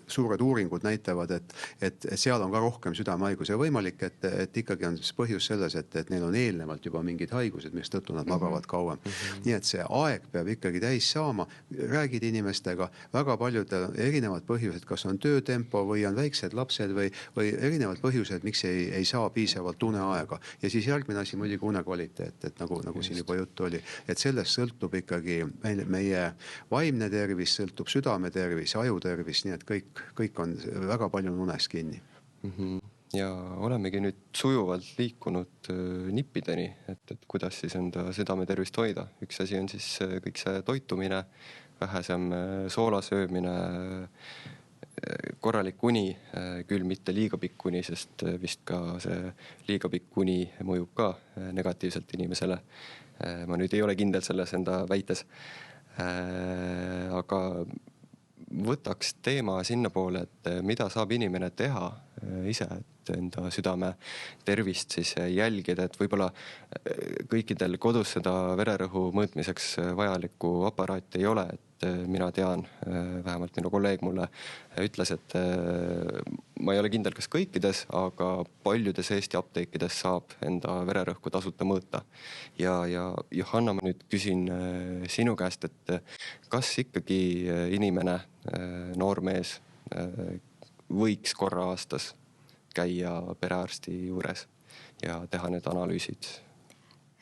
suured uuringud näitavad, et seal on ka rohkem südamehaigusi ja võimalik, et ikkagi on põhjus selles, et neil on eelnevalt juba mingid haigused, mis tõttu nad magavad kauem. Nii et see aeg peab ikkagi täis saama, räägid inimestega, väga paljudel erinevad põhjused, kas on töötempo või on väiksed lapsed või erinevad põhjused, miks ei saa piisavalt uneaega. Ja siis järgmine asi muidugi unekvaliteet, et nagu siin juba juttu oli, et sellest sõltub ikkagi meie vaimne tervis, sõltub südametervis, ajutervis, nii et kõik on väga palju unes kinni. Ja olemegi nüüd sujuvalt liikunud nippideni, et kuidas siis enda südametervist hoida. Üks asi on siis kõik see toitumine, vähesem soolasöömine, korralik uni, küll mitte liiga pikk uni, sest vist ka see liiga pikk uni mõjub ka negatiivselt inimesele. Ma nüüd ei ole kindel selles enda väites. Aga võtaks teema sinna poole, et mida saab inimene teha ise, et enda südame tervist siis jälgida, et võib-olla kõikidel kodus seda vererõhu mõõtmiseks vajalikku aparaati ei ole, et mina tean, vähemalt minu kolleeg mulle ütles, et ma ei ole kindel, kas kõikides, aga paljudes Eesti apteekides saab enda vererõhku tasuta mõõta. Ja Johanna, ma nüüd küsin sinu käest, et kas ikkagi inimene, noor mees võiks korra aastas käia perearsti juures ja teha need analüüsid?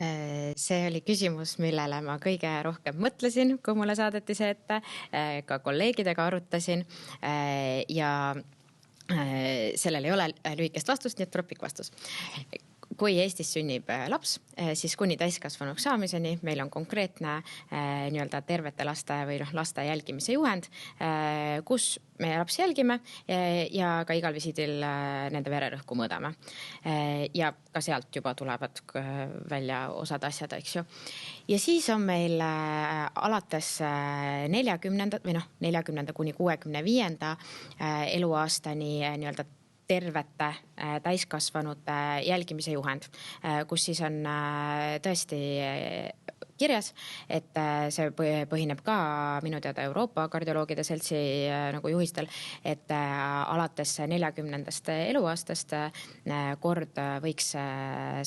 See oli küsimus, millele ma kõige rohkem mõtlesin, kui mulle saadeti see ette, ka kolleegidega arutasin ja sellel ei ole lühikest vastust, nii et tuleb pikk vastus. Kui Eestis sünnib laps, siis kuni täiskasvanuks saamiseni meil on konkreetne nii-öelda tervete laste või laste jälgimise juhend, kus me laps jälgime ja ka igal visiidil nende vererõhku mõõdame. Ja ka sealt juba tulevad välja osad asjad, eks ju. Ja siis on meil alates 40. või 40. kuni 65. eluaastani nii-öelda tervete täiskasvanute jälgimise juhend, kus siis on tõesti kirjas, et see põhineb ka minu teada Euroopa kardioloogide seltsi nagu juhistel, et alates 40. eluaastast kord võiks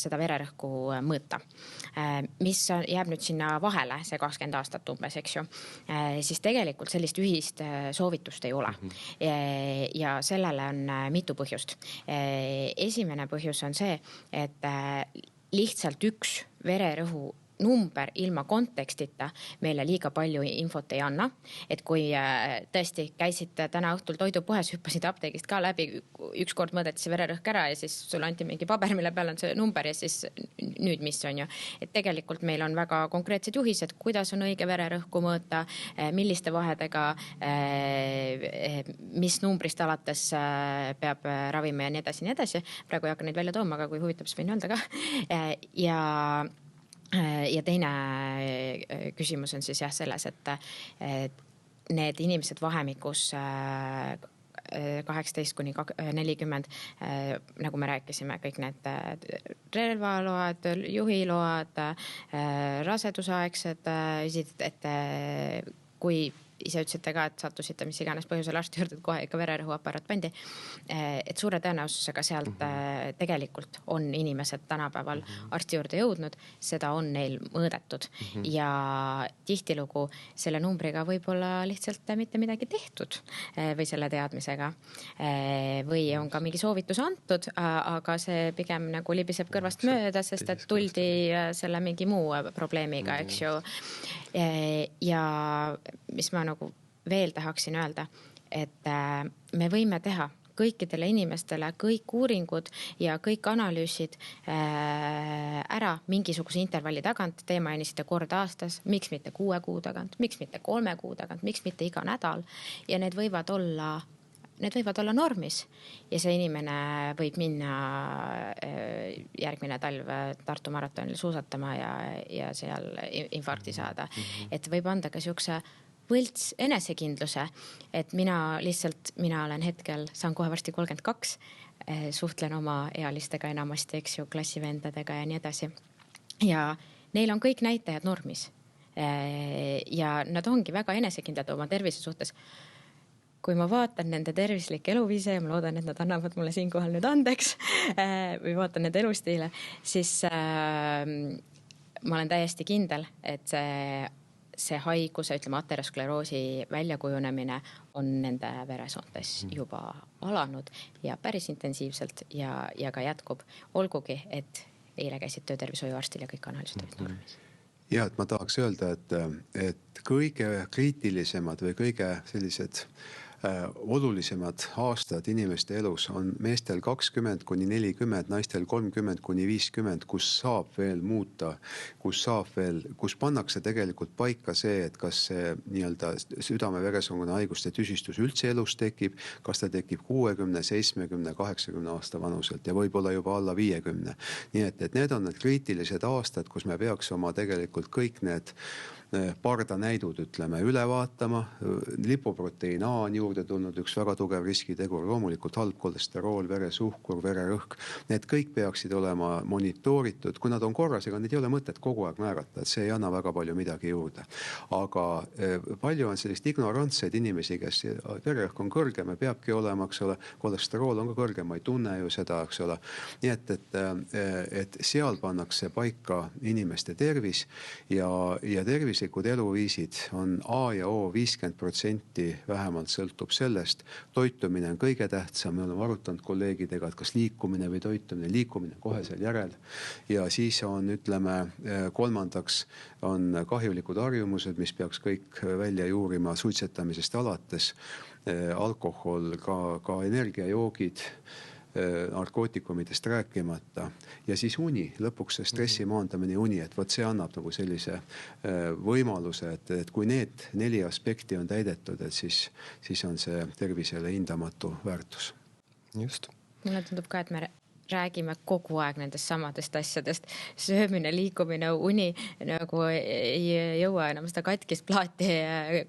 seda vererõhku mõõta. Mis jääb nüüd sinna vahele, see 20 aastat umbes, eks ju, siis tegelikult sellist ühist soovitust ei ole. Ja sellele on mitu põhjust. Esimene põhjus on see, et lihtsalt üks vererõhu number ilma kontekstita meile liiga palju infot ei anna. Et kui tõesti käisid täna õhtul toidupoes, hüppasid apteegist ka läbi, ükskord mõõdeti see vererõhk ära ja siis sulle anti mingi paber, mille peal on see number ja siis nüüd mis on ju. Et tegelikult meil on väga konkreetsed juhised, kuidas on õige vererõhku mõõta, milliste vahedega, mis numbrist alates peab ravima ja nii edasi. Praegu ei hakka neid välja tooma, aga kui huvitab, siis võin öelda ka. Ja teine küsimus on siis selles, et need inimesed vahemikus 18 kuni 40, nagu me rääkisime, kõik need relvaload, juhiload, rasedusaegsed, et kui ise ütlesite ka, et sattusite mis iganes põhjusel arsti juurde, et kohe ikka vererõhuaparaat pandi, et suure tõenäosusega sealt tegelikult on inimesed tänapäeval arsti juurde jõudnud, seda on neil mõõdetud ja tihtilugu selle numbriga võib-olla lihtsalt mitte midagi tehtud või selle teadmisega või on ka mingi soovitus antud, aga see pigem nagu libiseb kõrvast mööda, sest et tuldi selle mingi muu probleemiga, eks ju. Ja mis ma nagu veel tahaksin öelda, et me võime teha kõikidele inimestele kõik uuringud ja kõik analüüsid ära mingisuguse intervalli tagant, teema enisite kord aastas, miks mitte 6 kuu tagant, miks mitte 3 kuu tagant, miks mitte iga nädal ja need võivad olla normis ja see inimene võib minna järgmine talv Tartu maratonil suusatama ja seal infarkti saada. Et võib anda ka siukse võlts enesekindluse, et mina olen hetkel, saan kohe varsti 32, suhtlen oma ealistega enamasti, eks ju, klassivendadega ja nii edasi. Ja neil on kõik näitajad normis ja nad ongi väga enesekindlad oma tervise suhtes. Kui ma vaatan nende tervislikke eluviise ja ma loodan, et nad annavad mulle siinkohal nüüd andeks või vaatan nende elustiile, siis ma olen täiesti kindel, et see haiguse, ütleme ateroskleroosi väljakujunemine on nende veresoontes juba alanud ja päris intensiivselt ja ka jätkub. Olgugi, et eile käisid töötervishoiuarstil ja kõik analüüsid olid normis. Ja, et ma tahaks öelda, et kõige kriitilisemad või kõige sellised olulisemad aastad inimeste elus on meestel 20 kuni 40, naistel 30 kuni 50, kus saab veel muuta, kus pannakse tegelikult paika see, et kas see nii-öelda südame-veresoonkonna haiguste tüsistus üldse elus tekib, kas ta tekib 60, 70, 80 aasta vanuselt ja võib-olla juba alla 50. Nii et need on need kriitilised aastad, kus me peaks oma tegelikult kõik need pardanäidud, ütleme, üle vaatama. Lipoproteiin A on juurde tulnud, üks väga tugev riskitegur, loomulikult halb kolesterool, veresuhkur, vererõhk. Need kõik peaksid olema monitooritud. Kui nad on korras, ega neid ei ole mõtet kogu aeg määrata, et see ei anna väga palju midagi juurde. Aga palju on sellist ignorantseid inimesi, kes vererõhk on kõrgem ja peabki olema, eks ole, kolesterool on ka kõrgem, ma ei tunne ju seda, eks ole. Nii et seal pannakse paika inimeste tervis ja tervislikud eluviisid on A ja O 50% vähemalt sõltub sellest. Toitumine on kõige tähtsam, me oleme arutanud kolleegidega, et kas liikumine või toitumine, liikumine kohe seal järel. Ja siis on, ütleme, kolmandaks on kahjulikud harjumused, mis peaks kõik välja juurima suitsetamisest alates, alkohol, ka energiajoogid, narkootikumidest rääkimata ja siis uni, lõpuks see stressi maandamine uni, et võt see annab nagu sellise võimaluse, et kui need 4 aspekti on täidetud, et siis on see tervisele hindamatu väärtus. Just. Mulle tundub ka, et me räägime kogu aeg nendest samadest asjadest. Söömine, liikumine, uni nagu ei jõua enam seda katkist plaati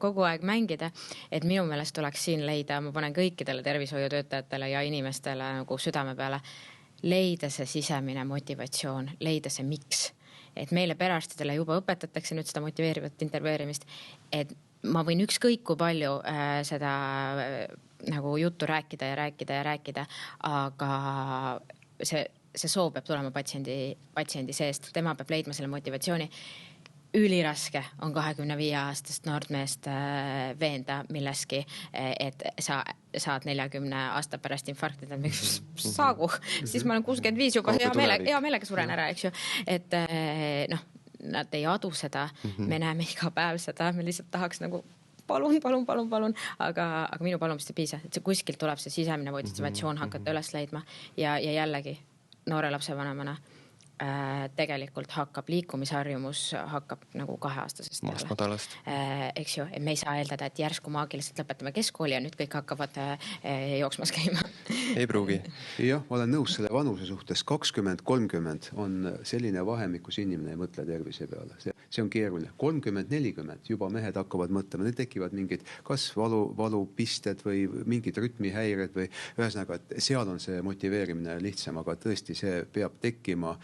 kogu aeg mängida. Et minu meelest tuleks siin leida, ma panen kõikidele tervishoiutöötajatele ja inimestele nagu südame peale, leida see sisemine motivatsioon, leida see miks. Et meile perearstidele juba õpetatakse nüüd seda motiveerivat intervjueerimist, et ma võin ükskõik kui palju seda nagu juttu rääkida, aga see soov peab tulema patsiendi seest, tema peab leidma selle motivatsiooni. Üliraske on 25-aastast noort meest veenda milleski, et sa saad 40 aasta pärast infarkti, saagu, siis ma olen 65 juba hea meelega suren ära, eks ju. Et nad ei adu seda, me näeme iga päev seda, me lihtsalt tahaks nagu palun, aga minu palumist ei piisa, et see kuskilt tuleb see sisemine motivatsioon hakata üles leidma ja jällegi noore lapsevanemana tegelikult hakkab liikumisharjumus hakkab nagu 2-aastasest. Maasmadalast. Eks ju, me ei saa eeldada, et järsku maagiliselt lõpetame keskkooli ja nüüd kõik hakkavad jooksmas käima. Ei pruugi. Jah, ma olen nõus selle vanuse suhtes. 20-30 on selline vahemik, kus inimene ei mõtle tervise peale. See on keeruline. 30-40 juba mehed hakkavad mõtlema. Need tekivad mingid kas valupisted või mingid rütmihäired või ühesõnaga, et seal on see motiveerimine lihtsam, aga tõesti see peab tekkima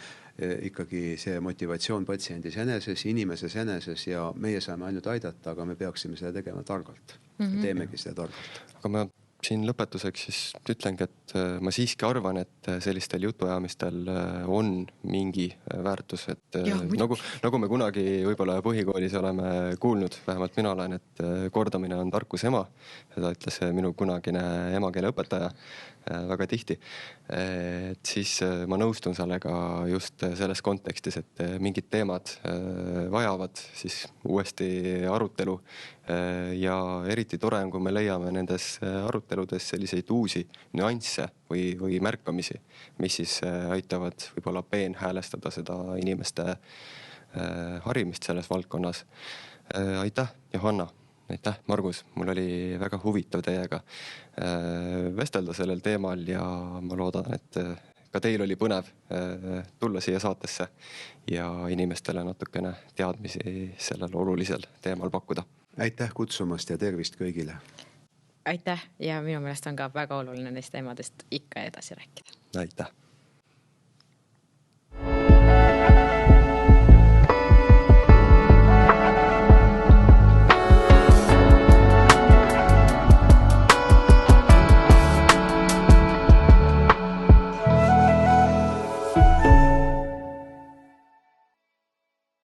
ikkagi see motivatsioon patsiendis eneses, inimeses eneses ja meie saame ainult aidata, aga me peaksime seda tegema targalt. Teemegi seda targalt. Aga ma siin lõpetuseks siis ütlengi, et ma siiski arvan, et sellistel jutuajamistel on mingi väärtus, et nagu me kunagi võib-olla põhikoolis oleme kuulnud, vähemalt mina olen, et kordamine on tarkus ema, seda ütles minu kunagine emakeele õpetaja väga tihti, et siis ma nõustun sellega just selles kontekstis, et mingid teemad vajavad siis uuesti arutelu ja eriti tore on, kui me leiame nendes aruteludes selliseid uusi nüansse või märkamisi, mis siis aitavad võib-olla peenhäälestada seda inimeste harimist selles valdkonnas. Aitäh, Johanna! Aitäh, Margus! Mul oli väga huvitav teiega vestelda sellel teemal ja ma loodan, et ka teil oli põnev tulla siia saatesse ja inimestele natukene teadmisi sellel olulisel teemal pakkuda. Aitäh kutsumast ja tervist kõigile! Aitäh ja minu meelest on ka väga oluline neist teemadest ikka edasi rääkida. Aitäh!